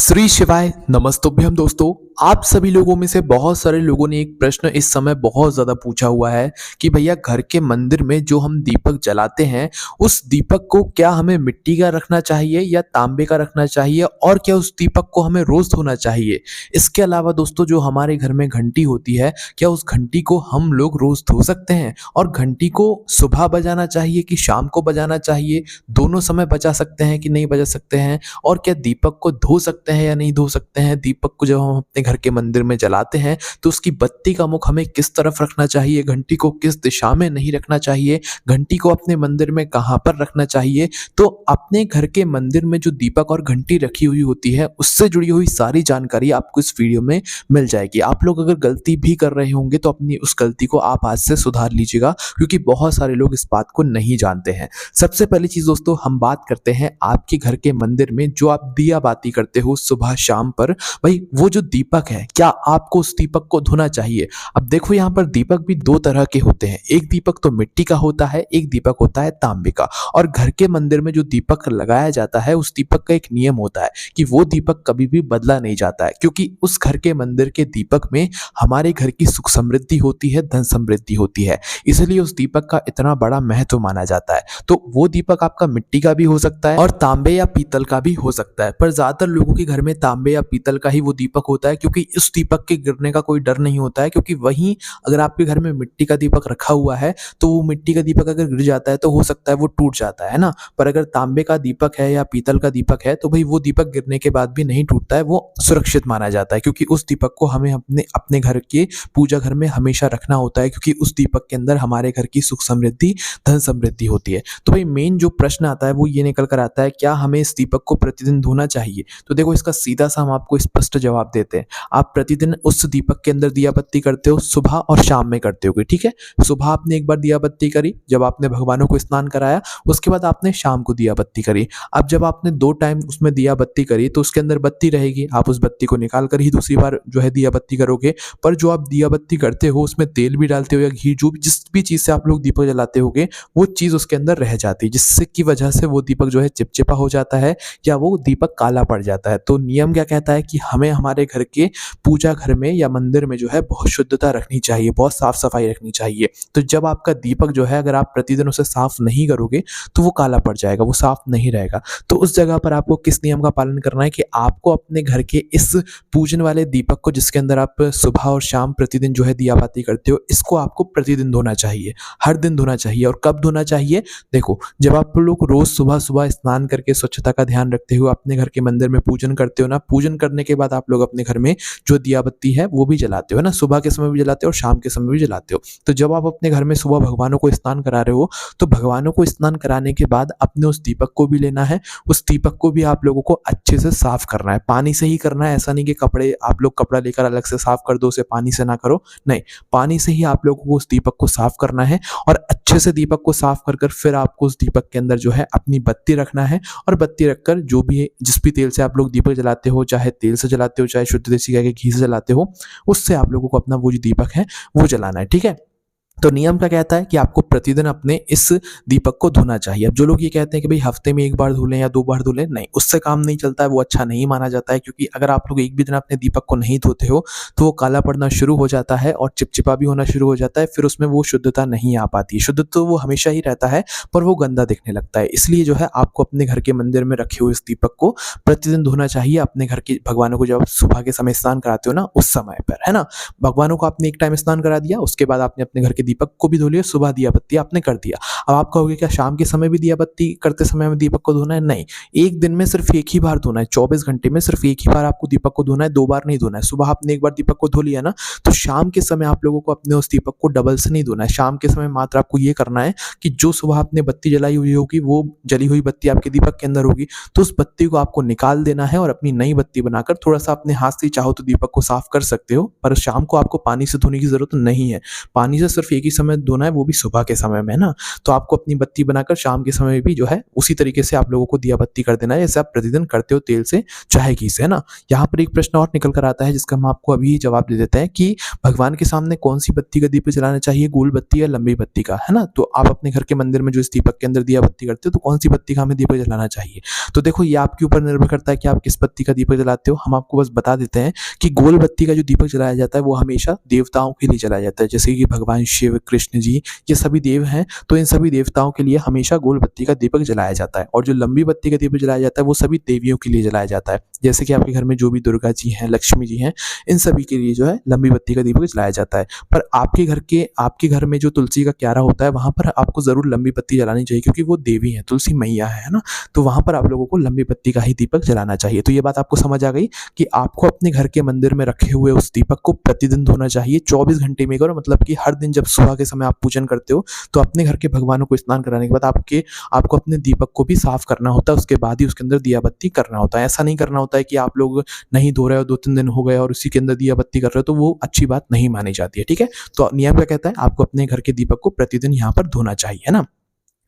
श्री शिवाय नमस्तुभ्यम दोस्तों। आप सभी लोगों में से बहुत सारे लोगों ने एक प्रश्न इस समय बहुत ज़्यादा पूछा हुआ है कि भैया घर के मंदिर में जो हम दीपक जलाते हैं उस दीपक को क्या हमें मिट्टी का रखना चाहिए या तांबे का रखना चाहिए और क्या उस दीपक को हमें रोज़ धोना चाहिए। इसके अलावा दोस्तों जो हमारे घर में घंटी होती है क्या उस घंटी को हम लोग रोज़ धो सकते हैं और घंटी को सुबह बजाना चाहिए कि शाम को बजाना चाहिए, दोनों समय बजा सकते हैं कि नहीं बजा सकते हैं और क्या दीपक को धो सकते हैं या नहीं धो सकते हैं। दीपक को जब हम अपने घर के मंदिर में जलाते हैं तो उसकी बत्ती का मुख हमें किस तरफ रखना चाहिए, घंटी को किस दिशा में नहीं रखना चाहिए, घंटी को अपने मंदिर में कहाँ पर रखना चाहिए। तो अपने घर के मंदिर में जो दीपक और घंटी रखी हुई होती है उससे जुड़ी हुई सारी जानकारी आपको इस वीडियो में मिल जाएगी। आप लोग अगर गलती भी कर रहे होंगे तो अपनी उस गलती को आप आज से सुधार लीजिएगा, क्योंकि बहुत सारे लोग इस बात को नहीं जानते हैं। सबसे पहली चीज दोस्तों हम बात करते हैं आपके घर के मंदिर में जो आप दिया बाती करते हो सुबह शाम पर, भाई वो जो दीपक है क्या आपको उस दीपक को धोना चाहिए। अब देखो यहाँ पर दीपक भी दो तरह के होते हैं, एक दीपक तो मिट्टी का होता है, एक दीपक होता है तांबे का। और घर के मंदिर में जो दीपक लगाया जाता है उस दीपक का एक नियम होता है कि वो दीपक कभी भी बदला नहीं जाता है, क्योंकि उस घर के मंदिर के दीपक में हमारे घर की सुख समृद्धि होती है, धन समृद्धि होती है, इसलिए उस दीपक का इतना बड़ा महत्व माना जाता है। तो वो दीपक आपका मिट्टी का भी हो सकता है और तांबे या पीतल का भी हो सकता है, पर ज्यादातर लोगों के घर में तांबे या पीतल का ही वो दीपक होता है, क्योंकि इस दीपक के गिरने का कोई डर नहीं होता है। क्योंकि वहीं अगर आपके घर में मिट्टी का दीपक रखा हुआ है तो वो मिट्टी का दीपक अगर गिर जाता है तो हो सकता है वो टूट जाता है ना, पर अगर तांबे का दीपक है या पीतल का दीपक है तो भाई वो दीपक गिरने के बाद भी नहीं टूटता है, वो सुरक्षित माना जाता है, क्योंकि उस दीपक को हमें अपने अपने घर के पूजा घर में हमेशा रखना होता है, क्योंकि उस दीपक के अंदर हमारे घर की सुख समृद्धि धन समृद्धि होती है। तो भाई मेन जो प्रश्न आता है वो ये निकल कर आता है, क्या हमें इस दीपक को प्रतिदिन धोना चाहिए। तो देखो इसका सीधा सा हम आपको स्पष्ट जवाब देते हैं। आप प्रतिदिन उस दीपक के अंदर दिया बत्ती करते हो, सुबह और शाम में करते होगे, ठीक है। सुबह आपने एक बार दिया बत्ती करी जब आपने भगवानों को स्नान कराया, उसके बाद आपने शाम को दिया बत्ती करी। अब जब आपने दो टाइम उसमें दिया बत्ती करी तो उसके अंदर बत्ती रहेगी, आप उस बत्ती को निकाल कर ही दूसरी बार जो है दिया बत्ती करोगे। पर जो आप दिया बत्ती करते हो उसमें तेल भी डालते हो या घी, जो जिस भी चीज से आप लोग दीपक जलाते होगे वो चीज उसके अंदर रह जाती है, जिससे की वजह से वो दीपक जो है चिपचिपा हो जाता है या वो दीपक काला पड़ जाता है। तो नियम क्या कहता है कि हमें हमारे घर के पूजा घर में या मंदिर में जो है बहुत शुद्धता रखनी चाहिए, बहुत साफ सफाई रखनी चाहिए। तो जब आपका दीपक जो है अगर आप प्रतिदिन उसे साफ नहीं करोगे तो वो काला पड़ जाएगा, वो साफ नहीं रहेगा। तो उस जगह पर आपको किस नियम का पालन करना है कि आपको अपने घर के इस पूजन वाले दीपक को, जिसके अंदर आप सुबह और शाम प्रतिदिन जो है दिया बाती करते हो, इसको आपको प्रतिदिन धोना चाहिए, हर दिन धोना चाहिए। और कब धोना चाहिए, देखो जब आप लोग रोज सुबह सुबह स्नान करके स्वच्छता का ध्यान रखते हो, अपने घर के मंदिर में पूजन करते हो ना, पूजन करने के बाद आप लोग अपने घर में जो दिया बत्ती है वो भी जलाते हो ना, सुबह के समय भी जलाते हो और शाम के समय भी जलाते हो। तो जब आप अपने घर में सुबह भगवानों को स्नान करा रहे हो तो भगवानों को स्नान कराने के बाद अपने उस दीपक को भी लेना है, उस दीपक को भी आप लोगों को अच्छे से साफ करना है, पानी से ही करना है। ऐसा नहीं कि कपड़े आप लोग कपड़ा लेकर अलग से साफ कर दो, उसे पानी से ना करो, नहीं, पानी से ही आप लोगों को उस दीपक को साफ करना है और अच्छे से दीपक को साफ कर फिर आपको उस दीपक के अंदर जो है अपनी बत्ती रखना है। और बत्ती रखकर जो भी जिस भी तेल से आप लोग दीपक जलाते हो, चाहे तेल से जलाते हो चाहे शुद्ध देसी गाय के घी से जलाते हो, उससे आप लोगों को अपना वो जो दीपक है वो जलाना है, ठीक है। तो नियम क्या कहता है कि आपको प्रतिदिन अपने इस दीपक को धोना चाहिए। अब जो लोग ये कहते हैं कि भाई हफ्ते में एक बार धो लें या दो बार धो लें, नहीं, उससे काम नहीं चलता है, वो अच्छा नहीं माना जाता है। क्योंकि अगर आप लोग एक भी दिन अपने दीपक को नहीं धोते हो तो वो काला पड़ना शुरू हो जाता है और चिपचिपा भी होना शुरू हो जाता है, फिर उसमें वो शुद्धता नहीं आ पाती। शुद्ध तो वो हमेशा ही रहता है पर वो गंदा दिखने लगता है। इसलिए जो है आपको अपने घर के मंदिर में रखे हुए इस दीपक को प्रतिदिन धोना चाहिए। अपने घर के भगवानों को जब आप सुबह के समय स्नान कराते हो ना, उस समय पर, है ना, भगवानों को आपने एक टाइम स्नान करा दिया, उसके बाद आपने अपने घर के दीपक को भी धो लिया, सुबह दिया बत्ती आपने कर दिया। अब आप कहोगे क्या शाम के समय भी दिया बत्ती करते समय में दीपक को धोना है, नहीं, एक दिन में सिर्फ एक ही बार धोना है, 24 घंटे में सिर्फ एक ही बार आपको दीपक को धोना है, दो बार नहीं धोना है। सुबह आपने एक बार दीपक को धो लिया ना, तो शाम के समय आप लोगों को अपने उस दीपक को डबल से नहीं धोना है। शाम के समय मात्र आपको ये करना है कि जो सुबह आपने बत्ती जलाई हुई होगी वो जली हुई बत्ती आपके दीपक के अंदर होगी, तो उस बत्ती को आपको निकाल देना है और अपनी नई बत्ती बनाकर थोड़ा सा अपने हाथ से चाहो तो दीपक को साफ कर सकते हो, पर शाम को आपको पानी से धोने की जरूरत नहीं है। पानी से सिर्फ एक ही समय धोना है, वो भी सुबह के समय में, है ना? तो आपको अपनी बत्ती बनाकर शाम के समय भी जो है उसी तरीके से आप लोगों को दिया बत्ती कर देना है, जैसे आप प्रतिदिन करते हो तेल से चाहे घी से, है ना? यहाँ पर एक प्रश्न और निकल कर आता है जिसका हम आपको अभी जवाब दे देते हैं कि भगवान के सामने कौन-सी बत्ती का दीपक जलाना चाहिए, गोल बत्ती या लंबी बत्ती का, है ना? तो आप अपने घर के मंदिर में जो इस दीपक के अंदर दिया बत्ती करते हो, तो कौन-सी बत्ती का हमें दीपक जलाना चाहिए? तो देखो ये आपके ऊपर निर्भर करता है कि आप किस बत्ती का दीपक जलाते हो। हम आपको बस बता देते हैं कि गोल बत्ती का जो दीपक जलाया जाता है वो हमेशा देवताओं के लिए जलाया जाता है, जैसे कि भगवान शिव, कृष्ण जी, ये सभी देव हैं, तो इन सभी देवताओं के लिए हमेशा गोल बत्ती का दीपक जलाया जाता है। और जो लंबी बत्ती का दीपक जलाया जाता है वो सभी देवियों के लिए जलाया जाता है, जैसे कि आपके घर में जो भी दुर्गा जी हैं, लक्ष्मी जी हैं, इन सभी के लिए जो है लंबी बत्ती का दीपक जलाया जाता है। पर आपके घर में जो तुलसी का क्यारा होता है वहाँ पर आपको ज़रूर लंबी बत्ती जलानी चाहिए, क्योंकि वो देवी हैं, तुलसी मैया है ना? तो वहाँ पर आप लोगों को लंबी बत्ती का ही दीपक जलाना चाहिए। तो ये बात आपको समझ आ गई कि आपको अपने घर के मंदिर में रखे हुए उस दीपक को प्रतिदिन धोना चाहिए, 24 घंटे में करो, मतलब कि हर दिन जब सुबह के समय आप पूजन करते हो तो अपने घर के भगवानों को स्नान कराने के बाद आपको अपने दीपक को भी साफ करना होता है, उसके बाद ही उसके अंदर दिया बत्ती करना होता है। ऐसा नहीं करना होता है कि आप लोग नहीं धो रहे हो, 2-3 दिन हो गए और उसी के अंदर दिया बत्ती कर रहे हो, तो वो अच्छी बात नहीं मानी जाती है, ठीक है? तो नियम क्या कहता है, आपको अपने घर के दीपक को प्रतिदिन यहाँ पर धोना चाहिए, है ना?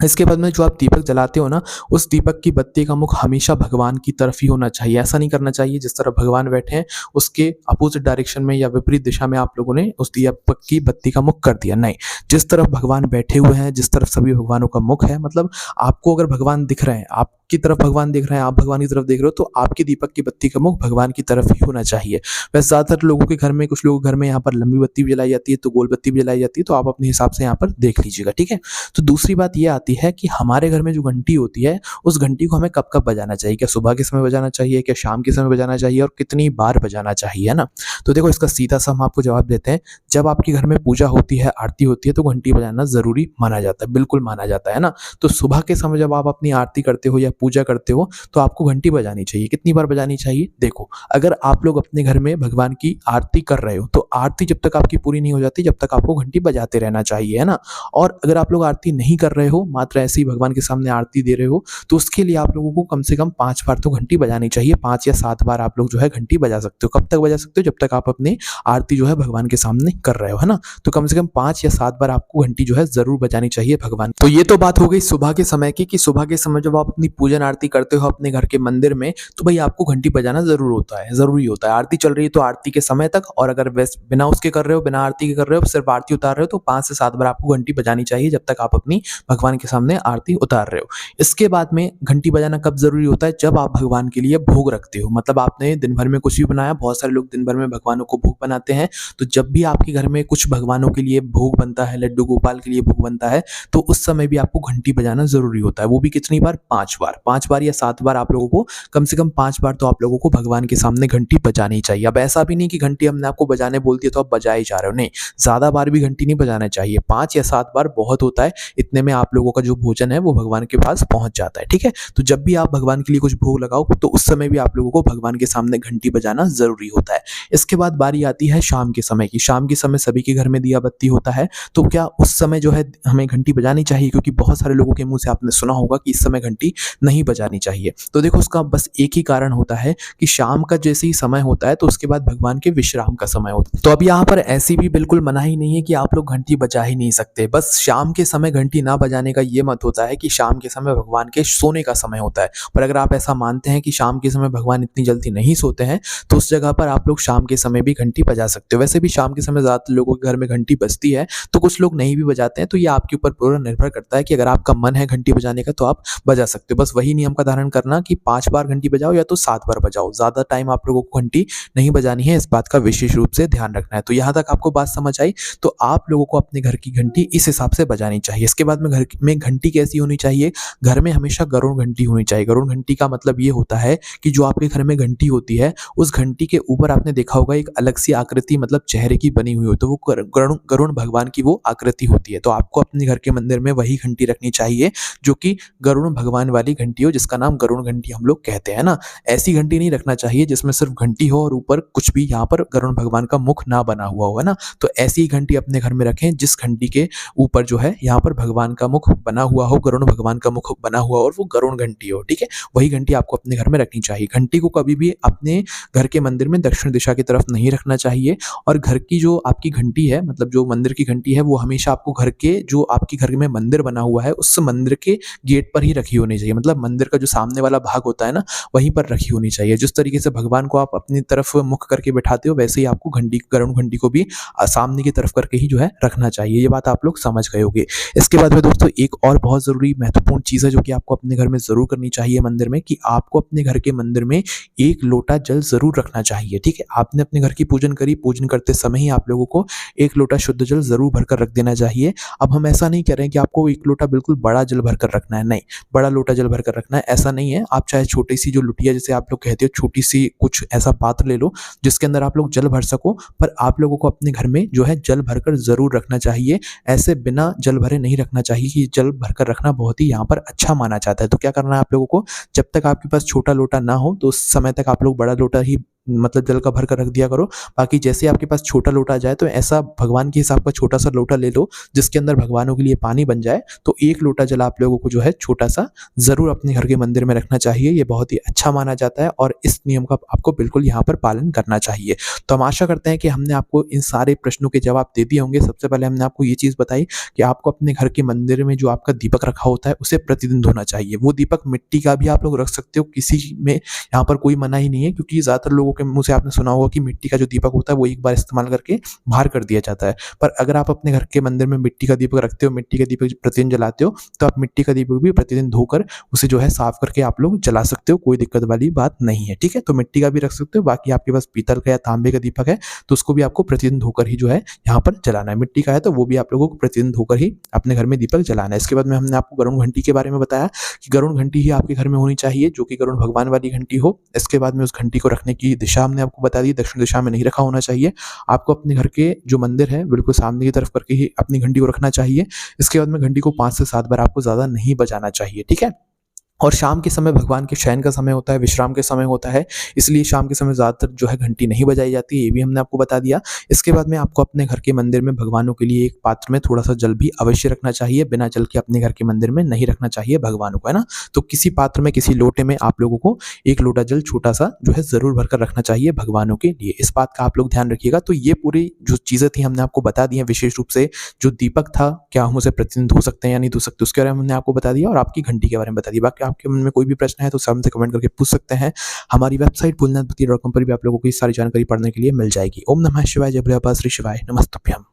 इसके बाद में जो आप दीपक जलाते हो ना, उस दीपक की बत्ती का मुख हमेशा भगवान की तरफ ही होना चाहिए। ऐसा नहीं करना चाहिए जिस तरफ भगवान बैठे हैं उसके अपोजिट डायरेक्शन में या विपरीत दिशा में आप लोगों ने उस दीपक की बत्ती का मुख कर दिया, नहीं। जिस तरफ भगवान बैठे हुए हैं, जिस तरफ सभी भगवानों का मुख है, मतलब आपको अगर भगवान दिख रहे हैं, आपकी तरफ भगवान दिख रहे हैं, आप भगवान की तरफ देख रहे हो, तो आपके दीपक की बत्ती का मुख भगवान की तरफ ही होना चाहिए। वैसे ज़्यादातर लोगों के घर में, कुछ लोगों के घर में यहाँ पर लंबी बत्ती भी जलाई जाती है, तो गोल बत्ती भी जलाई जाती है, तो आप अपने हिसाब से यहाँ पर देख लीजिएगा, ठीक है? तो दूसरी बात ये आती है कि हमारे घर में जो घंटी होती है, उस घंटी को हमें कब-कब बजाना चाहिए? क्या सुबह के समय बजाना चाहिए? क्या शाम के समय बजाना चाहिए? और कितनी बार बजाना चाहिए, है ना? तो देखो इसका सीधा-सा हम आपको जवाब देते हैं। जब आपके घर में पूजा होती है, आरती होती है, तो घंटी बजाना ज़रूरी माना जाता है, बिल्कुल माना जाता है ना? तो सुबह के समय जब आप अपनी आरती करते हो या पूजा करते हो, तो आपको घंटी बजानी चाहिए। कितनी बार बजानी चाहिए? देखो, अगर आप लोग अपने घर में भगवान की आरती कर रहे हो, तो आरती जब तक आपकी पूरी नहीं हो जाती, जब तक आपको घंटी बजाते रहना चाहिए, है ना? और अगर आप लोग आरती नहीं कर रहे हो, मात्र ऐसे ही भगवान के सामने आरती दे रहे हो, तो उसके लिए आप लोगों को कम से कम 5 बार तो घंटी बजानी चाहिए। 5 या 7 बार आप लोग जो है घंटी बजा सकते हो। कब तक बजा सकते हो? जब तक आप अपनी आरती जो है भगवान के सामने कर रहे हो, है ना? तो कम से कम 5 या 7 बार आपको घंटी जो है ज़रूर बजानी चाहिए भगवान। तो ये तो बात हो गई सुबह के समय की, कि सुबह के समय जब आप अपनी पूजन आरती करते हो अपने घर के मंदिर में, तो भाई आपको घंटी बजाना ज़रूर होता है, ज़रूरी होता है। आरती चल रही है तो आरती के समय तक, और अगर बिना उसके कर रहे हो, बिना आरती के कर रहे हो, सिर्फ आरती उतार रहे हो, तो 5 से 7 बार आपको घंटी बजानी चाहिए जब तक आप अपनी भगवान के सामने आरती उतार रहे हो। इसके बाद में घंटी बजाना कब ज़रूरी होता है? जब आप भगवान के लिए भोग रखते हो, मतलब आपने दिन भर में कुछ भी बनाया, बहुत सारे लोग दिन भर में भगवानों को भोग बनाते हैं, तो जब भी आपके घर में कुछ भगवानों के लिए भोग बनता है, लड्डू गोपाल के लिए भोग बनता है, तो उस समय भी आपको घंटी बजाना ज़रूरी होता है। वो भी कितनी बार? 5 बार। 5 बार या 7 बार आप लोगों को, कम से कम 5 बार तो आप लोगों को भगवान के सामने घंटी बजानी चाहिए। अब ऐसा भी नहीं कि घंटी हमने आपको बजाने बोल दिया तो आप बजाए जा रहे हो, नहीं। ज़्यादा बार भी घंटी नहीं बजाना चाहिए, 5 या 7 बार बहुत होता है। इतने में आप लोगों का जो भोजन है वो भगवान के पास पहुँच जाता है, ठीक है? तो जब भी आप भगवान के लिए कुछ भोग लगाओ, तो उस समय भी आप लोगों को भगवान के सामने घंटी बजाना ज़रूरी होता है। इसके बाद बारी आती है शाम के समय की। शाम के समय सभी के घर में दिया बत्ती होता है, तो क्या उस समय जो है हमें घंटी बजानी चाहिए? क्योंकि बहुत सारे लोगों के मुँह से आपने सुना होगा कि इस समय घंटी नहीं बजानी चाहिए। तो देखो उसका बस एक ही कारण होता है कि शाम का जैसे ही समय होता है, तो उसके बाद भगवान के विश्राम का समय होता है। तो अब यहाँ पर ऐसी भी बिल्कुल मनाही नहीं है कि आप लोग घंटी बजा ही नहीं सकते। बस शाम के समय घंटी ना बजाने का ये मत होता है कि शाम के समय भगवान के सोने का समय होता है। पर अगर आप ऐसा मानते हैं कि शाम के समय भगवान इतनी जल्दी नहीं सोते हैं, तो उस जगह पर आप लोग शाम के समय भी घंटी बजा सकते हो। वैसे भी शाम के समय ज़्यादातर लोगों के घर में घंटी बजती है, तो कुछ लोग नहीं भी बजाते हैं, तो ये आपके ऊपर पूरा निर्भर करता है कि अगर आपका मन है घंटी बजाने का तो आप बजा सकते हो। बस वही नियम का धारण करना कि 5 बार घंटी बजाओ या तो 7 बार बजाओ। ज़्यादा टाइम आप लोगों को घंटी नहीं बजानी है, इस बात का विशेष रूप से ध्यान रखना है। तो यहाँ तक आपको बात समझ आई, तो आप लोगों को अपने घर की घंटी इस हिसाब से बजानी चाहिए। इसके बाद में घर में घंटी कैसी होनी चाहिए? घर में हमेशा गरुड़ घंटी होनी चाहिए। गरुड़ घंटी का मतलब ये होता है कि जो आपके घर में घंटी होती है, उस घंटी के ऊपर आपने देखा होगा एक अलग सी आकृति, मतलब चेहरे की बनी हुई हो, तो वो गरुड़ भगवान की वो आकृति होती है। तो आपको अपने घर के मंदिर में वही घंटी रखनी चाहिए जो कि गरुड़ भगवान वाली घंटी हो, जिसका नाम गरुड़ घंटी हम लोग कहते हैं ना। ऐसी घंटी नहीं रखना चाहिए जिसमें सिर्फ घंटी हो और ऊपर कुछ भी यहाँ पर गरुड़ भगवान का मुख ना बना हुआ हो, है ना। तो ऐसी ही घंटी अपने घर में रखें जिस घंटी के ऊपर जो है यहाँ पर भगवान का मुख बना हुआ हो, गरुड़ भगवान का मुख बना हुआ हो और वो गरुड़ घंटी हो, ठीक है? वही घंटी आपको अपने घर में रखनी चाहिए। घंटी को कभी भी अपने घर के मंदिर में दक्षिण दिशा की तरफ नहीं रखना चाहिए और घर की जो आपकी घंटी है, मतलब जो मंदिर की घंटी है, वो हमेशा आपको घर के जो आपके घर में मंदिर बना हुआ है, उस मंदिर के गेट पर ही रखी होनी चाहिए। मतलब मंदिर का जो सामने वाला भाग होता है ना, वहीं पर रखी होनी चाहिए। जिस तरीके से भगवान को आप अपनी तरफ मुख करके बैठाते हो, वैसे ही आपको घंटी, गरुड़ घंटी को भी सामने की तरफ करके ही जो है रखना चाहिए। ये बात आप लोग समझ गए होंगे। इसके बाद में दोस्तों एक और बहुत ज़रूरी महत्वपूर्ण चीज़ है जो कि आपको अपने घर में ज़रूर करनी चाहिए मंदिर में, कि आपको अपने घर के मंदिर में 1 लोटा जल ज़रूर रखना चाहिए, ठीक है? आपने अपने घर की पूजन करी, पूजन करते समय ही आप लोगों को 1 लोटा शुद्ध जल ज़रूर भरकर रख देना चाहिए। अब हम ऐसा नहीं कह रहे हैं कि आपको 1 लोटा बिल्कुल बड़ा जल भरकर रखना है, नहीं, बड़ा लोटा जल भरकर रखना है ऐसा नहीं है। आप चाहे छोटी-सी जो लुटिया जिसे आप लोग कहते हो, छोटी-सी कुछ ऐसा पात्र ले लो जिसके अंदर आप लोग जल भर सको, पर आप लोगों को अपने घर में जो है जल भरकर ज़रूर रखना चाहिए। ऐसे बिना जल भरे नहीं रखना चाहिए, कि जल भरकर रखना बहुत ही यहाँ पर अच्छा माना जाता है। तो क्या करना है आप लोगों को, जब तक आपके पास छोटा लोटा ना हो तो उस समय तक आप लोग बड़ा लोटा ही मतलब जल का भर कर रख दिया करो। बाकी जैसे आपके पास छोटा लोटा आ जाए तो ऐसा भगवान के हिसाब का छोटा-सा लोटा ले लो जिसके अंदर भगवानों के लिए पानी बन जाए। तो 1 लोटा जल आप लोगों को जो है छोटा-सा ज़रूर अपने घर के मंदिर में रखना चाहिए। ये बहुत ही अच्छा माना जाता है और इस नियम का आपको बिल्कुल यहाँ पर पालन करना चाहिए। तो हम आशा करते हैं कि हमने आपको इन सारे प्रश्नों के जवाब दे दिए होंगे। सबसे पहले हमने आपको ये चीज़ बताई कि आपको अपने घर के मंदिर में जो आपका दीपक रखा होता है उसे प्रतिदिन धोना चाहिए। वो दीपक मिट्टी का भी आप लोग रख सकते हो, किसी में यहाँ पर कोई मनाही नहीं है, क्योंकि ज़्यादातर लोगों के मुँह से आपने सुना होगा कि मिट्टी का जो दीपक होता है वो एक बार इस्तेमाल करके बाहर कर दिया जाता है। पर अगर आप अपने घर के मंदिर में मिट्टी का दीपक रखते हो, मिट्टी का दीपक प्रतिदिन जलाते हो, तो आप मिट्टी का दीपक भी प्रतिदिन धोकर उसे जो है साफ करके आप लोग जला सकते हो, कोई दिक्कत वाली बात नहीं है, ठीक है? तो मिट्टी का भी रख सकते हो। बाकी आपके पास पीतल का या तांबे का दीपक है तो उसको भी आपको प्रतिदिन धोकर ही जो है यहाँ पर जलाना है। मिट्टी का है तो वो भी आप लोगों को प्रतिदिन धोकर ही अपने घर में दीपक जलाना है। इसके बाद में हमने आपको गरुड़ घंटी के बारे में बताया कि गरुड़ घंटी ही आपके घर में होनी चाहिए, जो कि गरुड़ भगवान वाली घंटी हो। इसके बाद में उस घंटी को रखने की दिशा हमने आपको बता दी, दक्षिण दिशा में नहीं रखा होना चाहिए। आपको अपने घर के जो मंदिर है बिल्कुल सामने की तरफ करके ही अपनी घंटी को रखना चाहिए। इसके बाद में घंटी को 5 से 7 बार आपको ज़्यादा नहीं बजाना चाहिए, ठीक है? और शाम के समय भगवान के शयन का समय होता है, विश्राम के समय होता है, इसलिए शाम के समय ज़्यादातर जो है घंटी नहीं बजाई जाती है, ये भी हमने आपको बता दिया। इसके बाद में आपको अपने घर के मंदिर में भगवानों के लिए एक पात्र में थोड़ा-सा जल भी अवश्य रखना चाहिए, बिना जल के अपने घर के मंदिर में नहीं रखना चाहिए भगवानों को, है ना? तो किसी पात्र में, किसी लोटे में आप लोगों को 1 लोटा जल छोटा-सा जो है ज़रूर भरकर रखना चाहिए भगवानों के लिए। इस बात का आप लोग ध्यान रखिएगा। तो ये पूरी जो चीज़ें थी हमने आपको बता दी हैं, विशेष रूप से जो दीपक था, क्या हम उसे प्रतिदिन धो सकते हैं या नहीं धो सकते, उसके बारे में हमने आपको बता दिया और आपकी घंटी के बारे में बता दिया। बाकी आपके मन में कोई भी प्रश्न है तो हमसे कमेंट करके पूछ सकते हैं। हमारी वेबसाइट भोलेनाथपति.com पर भी आप लोगों को ये सारी जानकारी पढ़ने के लिए मिल जाएगी। ओम नमः शिवाय, जय भोले बाबा श्री शिवाय, नमस्तुभ्यम।